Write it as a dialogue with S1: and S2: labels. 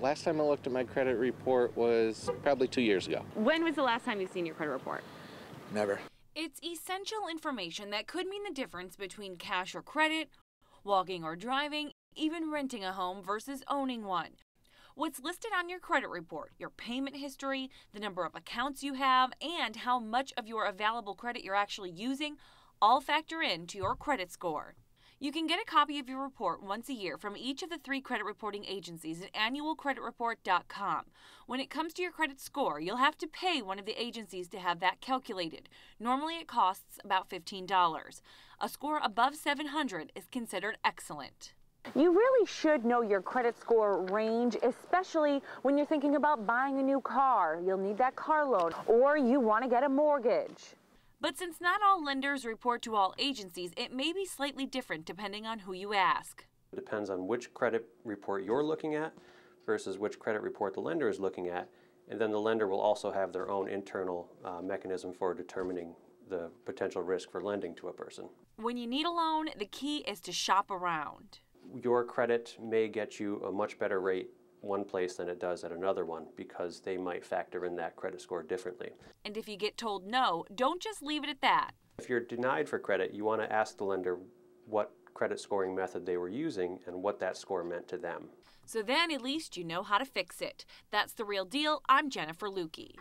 S1: Last time I looked at my credit report was probably 2 years ago.
S2: When was the last time you've seen your credit report?
S1: Never.
S3: It's essential information that could mean the difference between cash or credit, walking or driving, even renting a home versus owning one. What's listed on your credit report, your payment history, the number of accounts you have, and how much of your available credit you're actually using all factor into your credit score. You can get a copy of your report once a year from each of the 3 credit reporting agencies at annualcreditreport.com. When it comes to your credit score, you'll have to pay one of the agencies to have that calculated. Normally it costs about $15. A score above 700 is considered excellent.
S2: You really should know your credit score range, especially when you're thinking about buying a new car. You'll need that car loan, or you want to get a mortgage.
S3: But since not all lenders report to all agencies, it may be slightly different depending on who you ask.
S4: It depends on which credit report you're looking at versus which credit report the lender is looking at, and then the lender will also have their own internal mechanism for determining the potential risk for lending to a person.
S3: When you need a loan, the key is to shop around.
S4: Your credit may get you a much better rate one place than it does at another one because they might factor in that credit score differently.
S3: And if you get told no, don't just leave it at that.
S4: If you're denied for credit, you want to ask the lender what credit scoring method they were using and what that score meant to them.
S3: So then at least you know how to fix it. That's The Real Deal. I'm Jennifer Lukey.